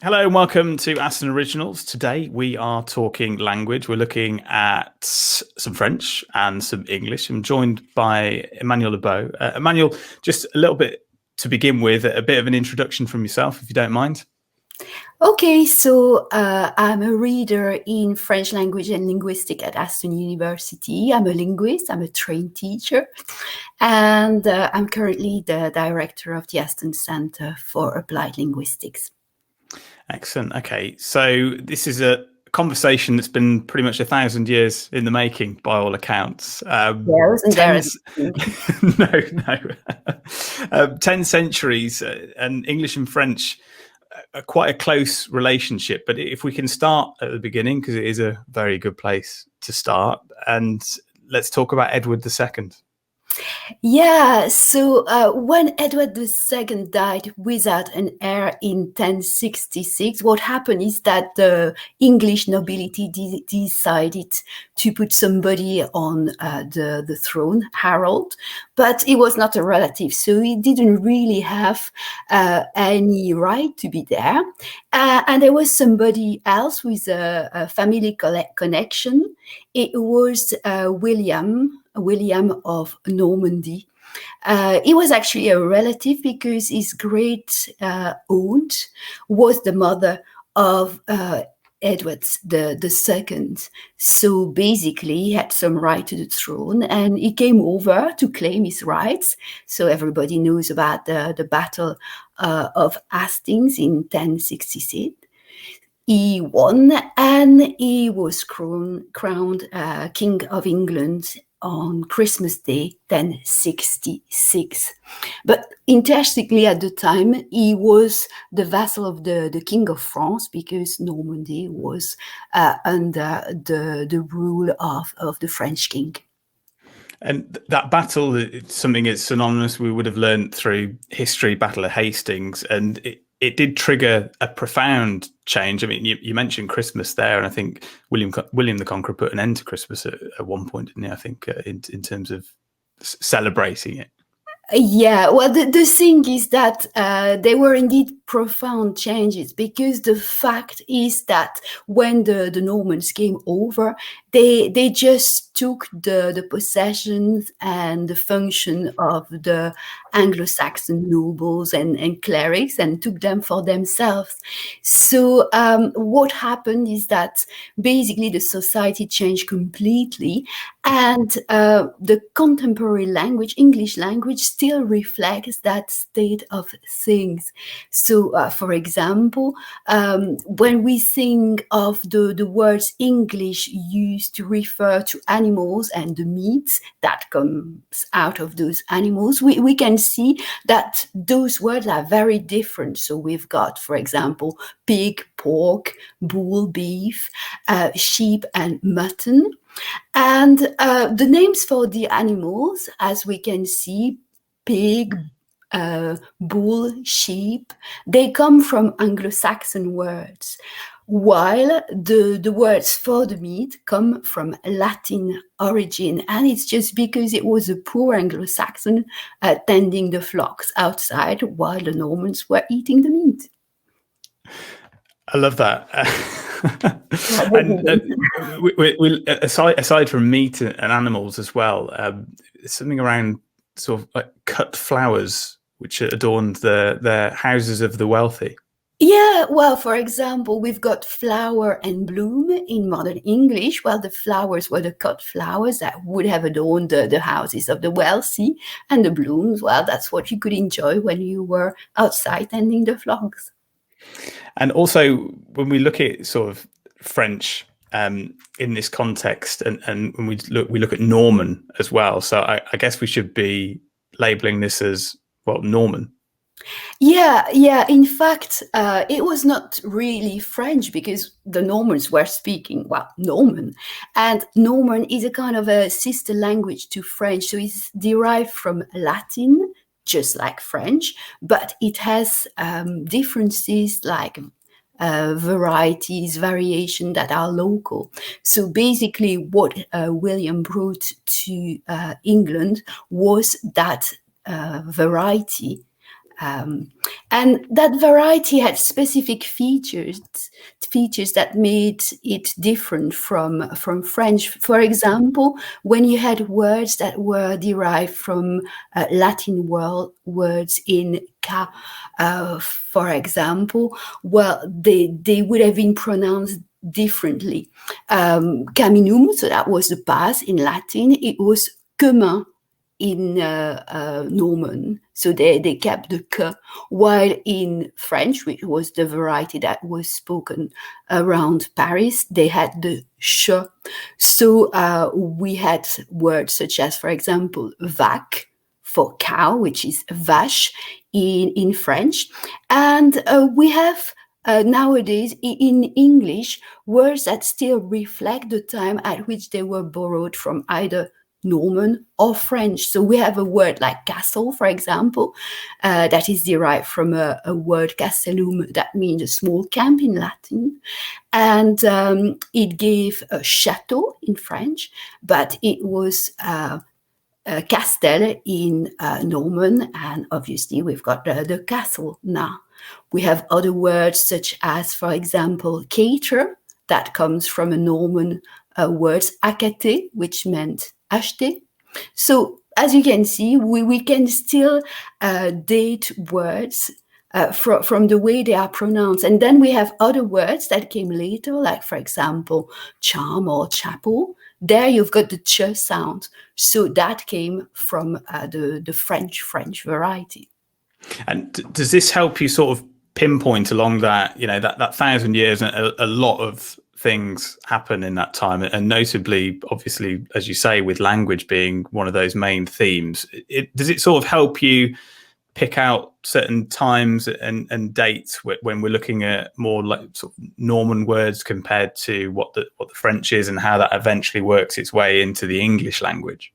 Hello and welcome to Aston Originals. Today we are talking language. We're looking at some French and some English. I'm joined by Emmanuelle Labeau. Emmanuelle, just a little bit to begin with, a bit of an introduction from yourself, if you don't mind. Okay, so I'm a reader in French language and linguistics at Aston University. I'm a linguist, I'm a trained teacher, and I'm currently the director of the Aston Center for Applied Linguistics. Excellent. Okay, so this is a conversation that's been pretty much 1,000 years in the making, by all accounts. Yeah, isn't there? No. 10 centuries, and English and French are quite a close relationship. But if we can start at the beginning, because it is a very good place to start, and let's talk about Edward II. Yeah, so when Edward II died without an heir in 1066, what happened is that the English nobility decided to put somebody on the throne, Harold, but he was not a relative, so he didn't really have any right to be there. And there was somebody else with a family connection. It was William of Normandy. He was actually a relative because his great aunt was the mother of Edward II. So basically, he had some right to the throne, and he came over to claim his rights. So everybody knows about the Battle of Hastings in 1066. He won, and he was crowned King of England on Christmas Day, 1066. But interestingly, at the time, he was the vassal of the King of France, because Normandy was under the rule of the French king. And that battle, it's something that's synonymous. We would have learned through history, Battle of Hastings, and it did trigger a profound change. I mean, you mentioned Christmas there, and I think William the Conqueror put an end to Christmas at one point, didn't he? I think in terms of celebrating it. Yeah, well, the thing is that there were indeed profound changes, because the fact is that when the Normans came over, they just took the possessions and the function of the Anglo-Saxon nobles and clerics and took them for themselves. So what happened is that basically the society changed completely, and the contemporary language, English language, still reflects that state of things. So, for example, when we think of the words English used to refer to animals and the meat that comes out of those animals, we can see that those words are very different. So we've got, for example, pig, pork, bull, beef, sheep, and mutton. And the names for the animals, as we can see, pig, bull, sheep, they come from Anglo-Saxon words, while the words for the meat come from Latin origin. And it's just because it was a poor Anglo-Saxon tending the flocks outside while the Normans were eating the meat. I love that. And aside from meat and animals as well, something around sort of like cut flowers which adorned the houses of the wealthy. Yeah, well, for example, we've got flower and bloom in modern English. Well, the flowers were the cut flowers that would have adorned the houses of the wealthy, and the blooms, well, that's what you could enjoy when you were outside tending the flocks. And also, when we look at sort of French in this context, and when we look at Norman as well. So I guess we should be labeling this as, well, Norman. Yeah. In fact, it was not really French, because the Normans were speaking, well, Norman. And Norman is a kind of a sister language to French. So it's derived from Latin, just like French, but it has differences like varieties, variation that are local. So basically what William brought to England was that variety. And that variety had specific features that made it different from French. For example, when you had words that were derived from Latin words in ca, for example, well, they would have been pronounced differently. Caminum, so that was the past in Latin, it was chemin in Norman, so they kept the k, while in French, which was the variety that was spoken around Paris, they had the sh. So we had words such as, for example, vac for cow, which is vache in French, and we have nowadays in English words that still reflect the time at which they were borrowed from either Norman or French. So we have a word like castle, for example, that is derived from a word castellum, that means a small camp in Latin. And it gave a chateau in French, but it was castel in Norman, and obviously we've got the castle now. We have other words such as, for example, cater, that comes from a Norman word, acheter, which meant acheter. So as you can see, we can still date words from the way they are pronounced. And then we have other words that came later, like, for example, charm or chapel. There you've got the ch sound. So that came from the French variety. And does this help you sort of pinpoint along that, that 1,000 years, and a lot of things happen in that time, and notably, obviously, as you say, with language being one of those main themes, does it sort of help you pick out certain times and dates when we're looking at more like sort of Norman words compared to what the French is, and how that eventually works its way into the English language?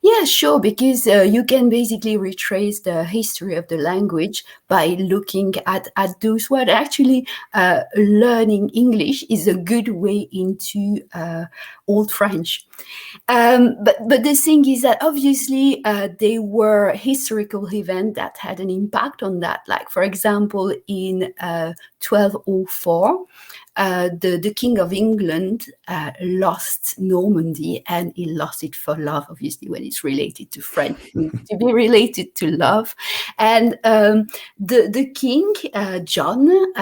Yeah, sure, because you can basically retrace the history of the language by looking at those words. Actually, learning English is a good way into Old French. But the thing is that obviously they were historical events that had an impact on that. Like, for example, in 1204, the King of England lost Normandy, and he lost it for love. Obviously, when it's related to French, it needs to be related to love. And the king, Jean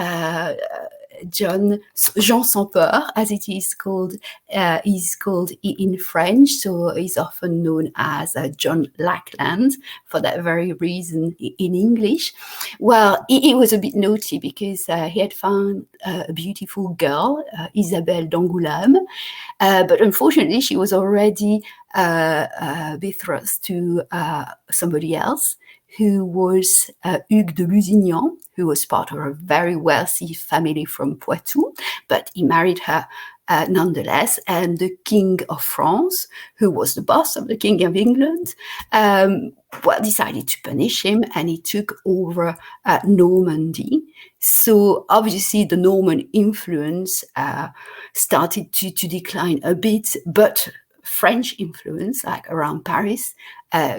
Sans Peur, as it is called in French. So he's often known as John Lackland for that very reason in English. Well, he was a bit naughty because he had found a beautiful girl, Isabelle d'Angoulême, but unfortunately she was already betrothed to somebody else, who was Hugues de Lusignan, who was part of a very wealthy family from Poitou, but he married her nonetheless. And the King of France, who was the boss of the King of England, decided to punish him, and he took over Normandy. So obviously the Norman influence started to decline a bit, but French influence, like around Paris,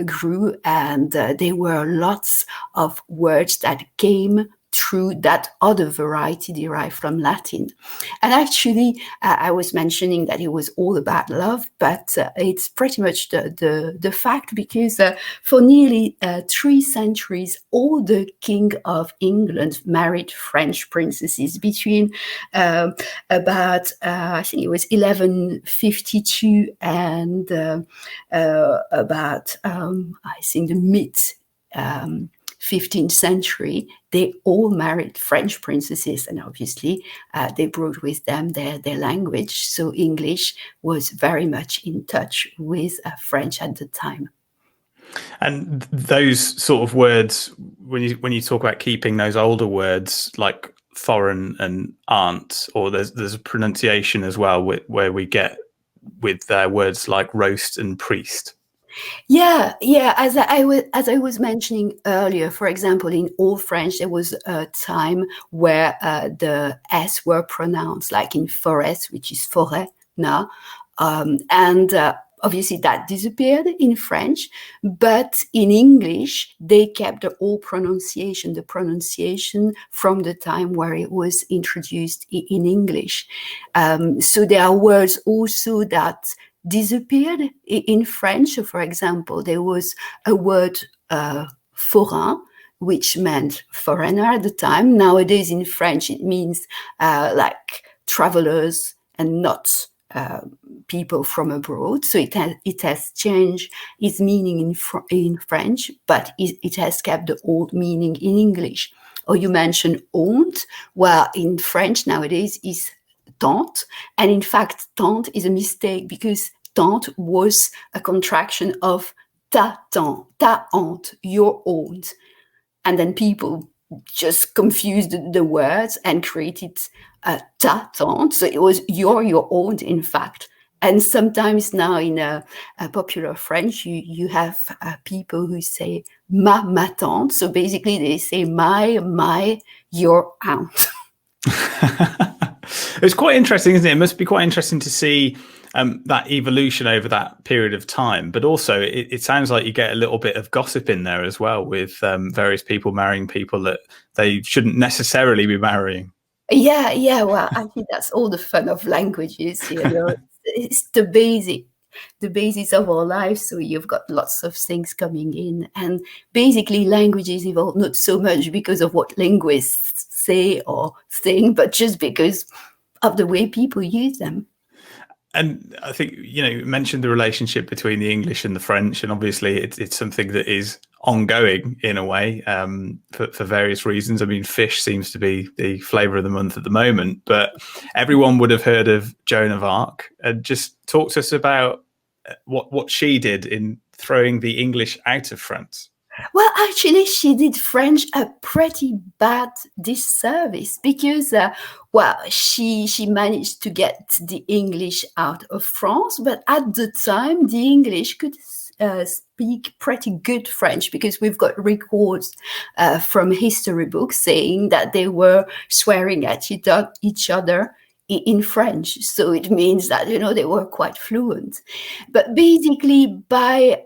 grew, and there were lots of words that came through that other variety derived from Latin. And actually, I was mentioning that it was all about love, but it's pretty much the fact, because for nearly 3 centuries, all the King of England married French princesses between about, I think it was 1152 and about, I think, the mid 15th century. They all married French princesses, and obviously they brought with them their language. So English was very much in touch with French at the time. And those sort of words, when you talk about keeping those older words like foreign and aunt, or there's a pronunciation as well where we get with words like roast and priest. Yeah. As I was mentioning earlier, for example, in Old French, there was a time where the S were pronounced, like in forest, which is forêt now, and obviously that disappeared in French, but in English, they kept the old pronunciation, the pronunciation from the time where it was introduced in English. So there are words also that disappeared in French. So for example, there was a word, forain, which meant foreigner at the time. Nowadays in French, it means like travelers and not people from abroad. So it has changed its meaning in French, but it has kept the old meaning in English. Or you mentioned aunt. Well, in French nowadays is tante. And in fact, tante is a mistake because tante was a contraction of ta tante, ta aunt, your aunt. And then people just confused the words and created ta tante. So it was your aunt, in fact. And sometimes now in a popular French, you have people who say ma tante. So basically they say my, your aunt. It's quite interesting, isn't it? It must be quite interesting to see that evolution over that period of time. But also, it sounds like you get a little bit of gossip in there as well, with various people marrying people that they shouldn't necessarily be marrying. Yeah. Well, I think that's all the fun of languages. It's the basis of our lives. So you've got lots of things coming in, and basically languages evolve not so much because of what linguists say or think, but just because of the way people use them. And I think, you mentioned the relationship between the English and the French, and obviously it's something that is ongoing in a way for various reasons. I mean, fish seems to be the flavour of the month at the moment, but everyone would have heard of Joan of Arc. And just talk to us about what she did in throwing the English out of France. Well, actually, she did French a pretty bad disservice because, she managed to get the English out of France, but at the time, the English could speak pretty good French because we've got records from history books saying that they were swearing at each other in French. So it means that, they were quite fluent. But basically, by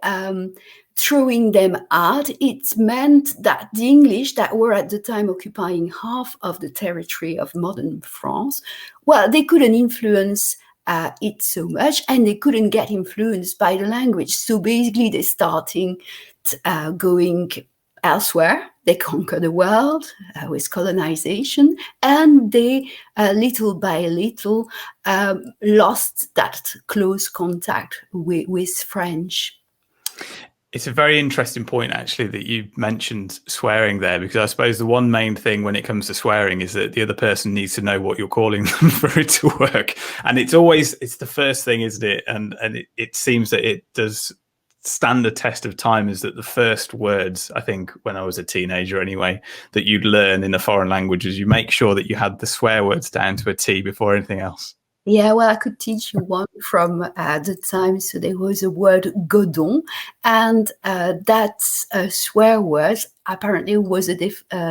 throwing them out, it meant that the English that were at the time occupying half of the territory of modern France, well, they couldn't influence it so much, and they couldn't get influenced by the language. So basically, they started going elsewhere. They conquered the world with colonization, and they, little by little, lost that close contact with French. It's a very interesting point, actually, that you mentioned swearing there, because I suppose the one main thing when it comes to swearing is that the other person needs to know what you're calling them for it to work. And it's the first thing, isn't it? And it seems that it does stand the test of time, is that the first words, I think, when I was a teenager anyway, that you'd learn in a foreign language is you make sure that you had the swear words down to a T before anything else. Yeah, well, I could teach you one from the time. So there was a word godon, and that swear word apparently was a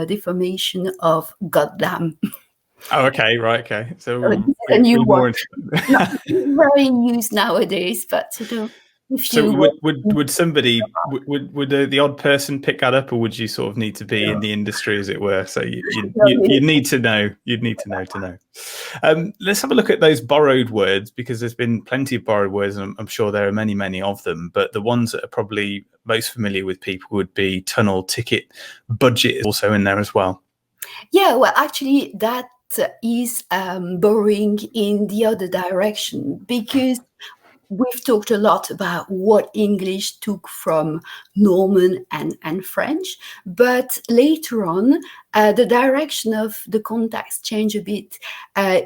deformation of goddamn. Oh, okay, right, okay. So a new one, not very used nowadays, but if so you would somebody would the odd person pick that up, or would you sort of need to be in the industry, as it were? So you'd need to know. You'd need to know. Let's have a look at those borrowed words, because there's been plenty of borrowed words, and I'm sure there are many of them. But the ones that are probably most familiar with people would be tunnel, ticket, budget is also in there as well. Yeah, well, actually, that is borrowing in the other direction, because we've talked a lot about what English took from Norman and French, but later on, the direction of the context changed a bit.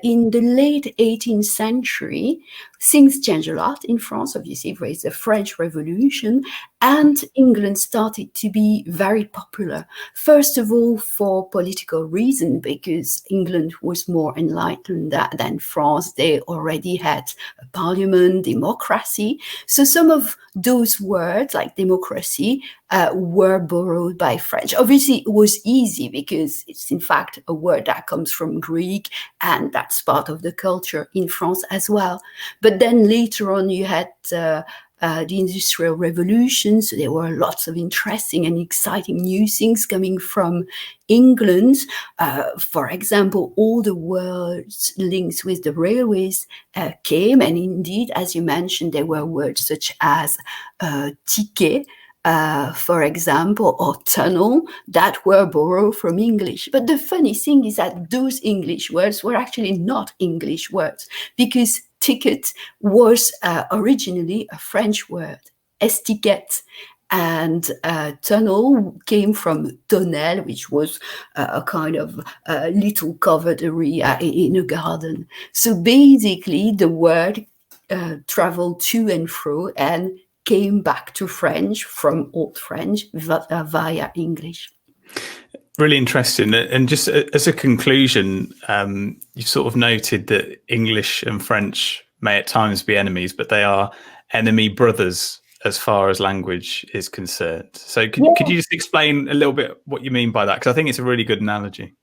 In the late 18th century, things changed a lot in France. Obviously, there was the French Revolution, and England started to be very popular. First of all, for political reasons, because England was more enlightened than France. They already had a parliament, democracy. So some of those words, like democracy, were borrowed by French. Obviously, it was easy because it's in fact a word that comes from Greek, and that's part of the culture in France as well. But then later on, you had the Industrial Revolution. So there were lots of interesting and exciting new things coming from England. For example, all the words linked with the railways came, and indeed, as you mentioned, there were words such as ticket, for example, or tunnel, that were borrowed from English. But the funny thing is that those English words were actually not English words, because ticket was originally a French word, estiquette. And tunnel came from tonnelle, which was a kind of little covered area in a garden. So basically, the word traveled to and fro and came back to French from Old French via English. Really interesting. And just as a conclusion, you sort of noted that English and French may at times be enemies, but they are enemy brothers as far as language is concerned. So could you just explain a little bit what you mean by that? Because I think it's a really good analogy.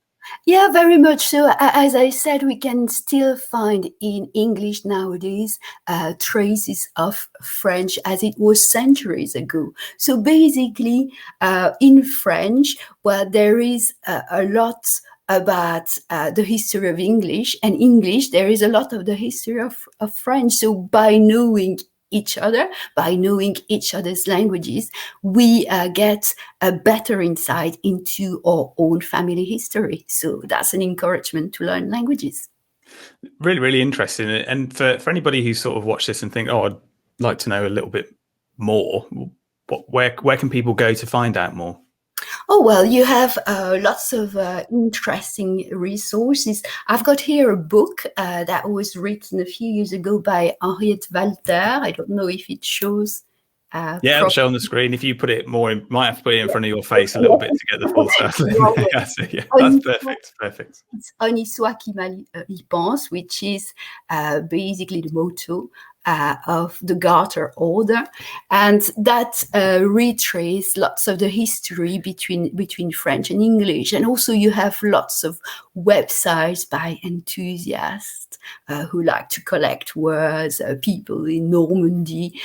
Yeah, very much so. As I said, we can still find in English nowadays traces of French as it was centuries ago. So basically, in French, well, there is a lot about the history of English, and English, there is a lot of the history of French. So by knowing each other, by knowing each other's languages, we get a better insight into our own family history. So that's an encouragement to learn languages. Really, really interesting. And for anybody who sort of watched this and think, oh, I'd like to know a little bit more, where can people go to find out more? Oh, well, you have lots of interesting resources. I've got here a book that was written a few years ago by Henriette Walter. I don't know if it shows. Yeah, it'll show on the screen. If you put it more, might have to put it in front of your face a little bit to get the full stuff. Yeah, that's perfect. Perfect. It's only soi qui mal y pense, which is basically the motto of the Garter Order, and that retrace lots of the history between French and English. And also you have lots of websites by enthusiasts who like to collect words, people in Normandy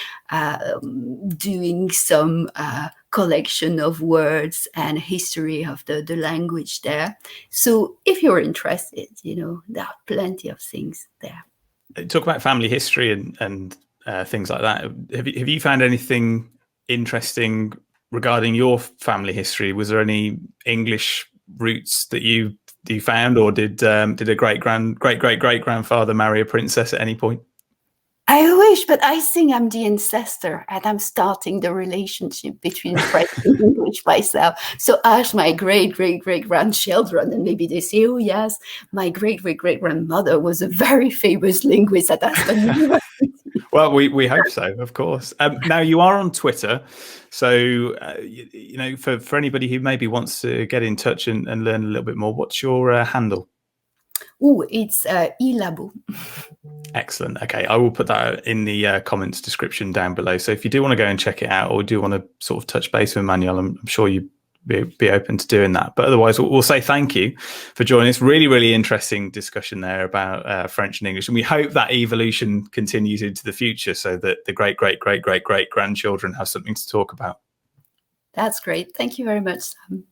doing some collection of words and history of the language there. So if you're interested, there are plenty of things there. Talk about family history and things like that. Have you found anything interesting regarding your family history? Was there any English roots that you found, or did a great great grandfather marry a princess at any point? I wish, but I think I'm the ancestor, and I'm starting the relationship between French and English myself. So ask my great grandchildren, and maybe they say, "Oh yes, my great grandmother was a very famous linguist at Aston University." Well, we hope so, of course. Now you are on Twitter, so for anybody who maybe wants to get in touch and learn a little bit more, what's your handle? Oh, it's Labeau. Excellent. Okay, I will put that in the comments description down below. So if you do want to go and check it out, or do want to sort of touch base with Emmanuelle, I'm sure you'd be open to doing that. But otherwise, we'll say thank you for joining us. Really, really interesting discussion there about French and English, and we hope that evolution continues into the future, so that the great grandchildren have something to talk about. That's great. Thank you very much, Sam.